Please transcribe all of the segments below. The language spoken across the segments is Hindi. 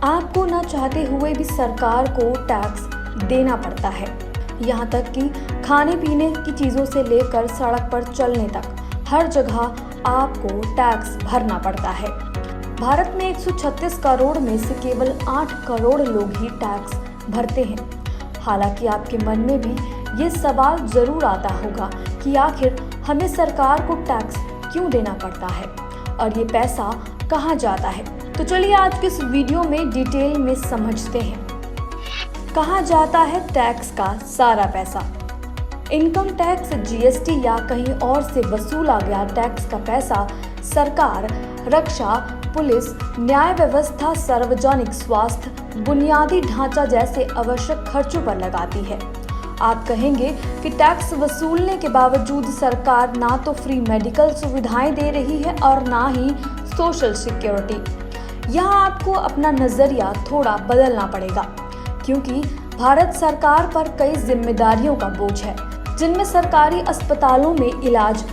आपको ना चाहते हुए भी सरकार को टैक्स देना पड़ता है। यहाँ तक कि खाने पीने की चीज़ों से लेकर सड़क पर चलने तक हर जगह आपको टैक्स भरना पड़ता है। भारत में 136 करोड़ में से केवल 8 करोड़ लोग ही टैक्स भरते हैं। हालांकि आपके मन में भी ये सवाल जरूर आता होगा कि आखिर हमें सरकार को टैक्स क्यों देना पड़ता है और ये पैसा कहाँ जाता है। तो चलिए आज के इस वीडियो में डिटेल में समझते हैं कहाँ जाता है टैक्स का सारा पैसा। इनकम टैक्स, जीएसटी या कहीं और से वसूला गया टैक्स का पैसा सरकार रक्षा, पुलिस, न्याय व्यवस्था, सार्वजनिक स्वास्थ्य, बुनियादी ढांचा जैसे आवश्यक खर्चों पर लगाती है। आप कहेंगे कि टैक्स वसूलने के बावजूद सरकार ना तो फ्री मेडिकल सुविधाएं दे रही है और ना ही सोशल सिक्योरिटी। यहाँ आपको अपना नजरिया थोड़ा बदलना पड़ेगा, क्योंकि भारत सरकार पर कई जिम्मेदारियों का बोझ है, जिनमें सरकारी अस्पतालों में इलाज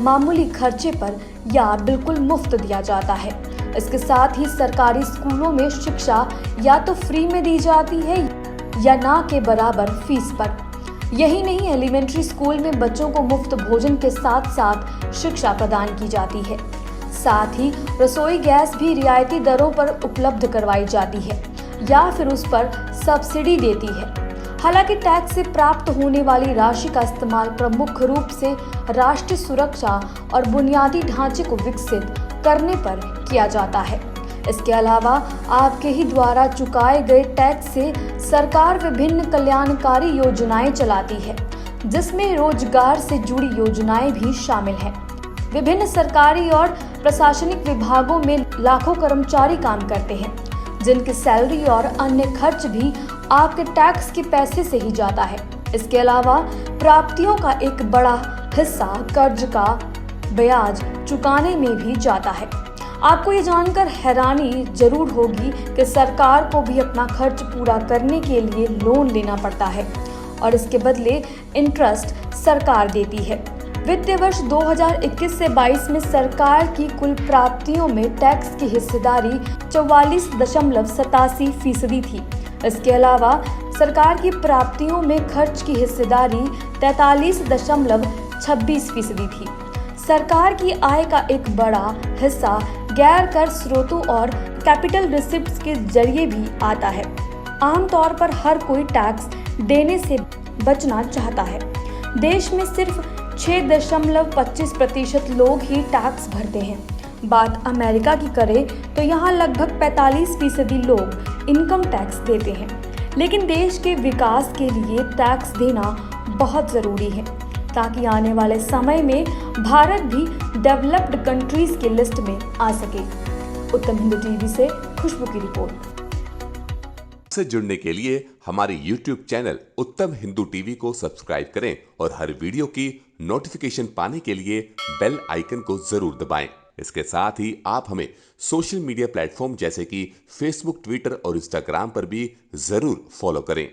मामूली खर्चे पर या बिल्कुल मुफ्त दिया जाता है। इसके साथ ही सरकारी स्कूलों में शिक्षा या तो फ्री में दी जाती है या ना के बराबर फीस पर। यही नहीं, एलिमेंट्री स्कूल में बच्चों को मुफ्त भोजन के साथ साथ शिक्षा प्रदान की जाती है। साथ ही रसोई गैस भी रियायती दरों पर उपलब्ध करवाई जाती है या फिर उस पर सब्सिडी देती है। हालांकि टैक्स से प्राप्त होने वाली राशि का इस्तेमाल प्रमुख रूप से राष्ट्रीय सुरक्षा और बुनियादी ढांचे को विकसित करने पर किया जाता है। इसके अलावा आपके ही द्वारा चुकाए गए टैक्स से सरकार विभिन्न कल्याणकारी योजनाएं चलाती है, जिसमें रोजगार से जुड़ी योजनाएं भी शामिल हैं। विभिन्न सरकारी और प्रशासनिक विभागों में लाखों कर्मचारी काम करते हैं, जिनकी सैलरी और अन्य खर्च भी आपके टैक्स के पैसे से ही जाता है। इसके अलावा प्राप्तियों का एक बड़ा हिस्सा कर्ज का ब्याज चुकाने में भी जाता है। आपको ये जानकर हैरानी जरूर होगी कि सरकार को भी अपना खर्च पूरा करने के लिए लोन लेना पड़ता है और इसके बदले इंटरेस्ट सरकार देती है। वित्तीय वर्ष 2021 से 22 में सरकार की कुल प्राप्तियों में टैक्स की हिस्सेदारी 44.87% थी। इसके अलावा सरकार की प्राप्तियों में खर्च की हिस्सेदारी 43.26% थी। सरकार की आय का एक बड़ा हिस्सा गैर कर स्रोतों और कैपिटल रिसिप्ट्स के जरिए भी आता है। आमतौर पर हर कोई टैक्स देने से बचना चाहता है। देश में सिर्फ 6.25% लोग ही टैक्स भरते हैं। बात अमेरिका की करें तो यहाँ लगभग 45% लोग इनकम टैक्स देते हैं। लेकिन देश के विकास के लिए टैक्स देना बहुत ज़रूरी है, ताकि आने वाले समय में भारत भी डेवलप्ड कंट्रीज की लिस्ट में आ सके। उत्तम हिंदू टीवी से खुशबू की रिपोर्ट। से जुड़ने के लिए हमारे YouTube चैनल उत्तम हिंदू टीवी को सब्सक्राइब करें और हर वीडियो की नोटिफिकेशन पाने के लिए बेल आइकन को जरूर दबाएं। इसके साथ ही आप हमें सोशल मीडिया प्लेटफॉर्म जैसे कि फेसबुक, ट्विटर और इंस्टाग्राम पर भी जरूर फॉलो करें।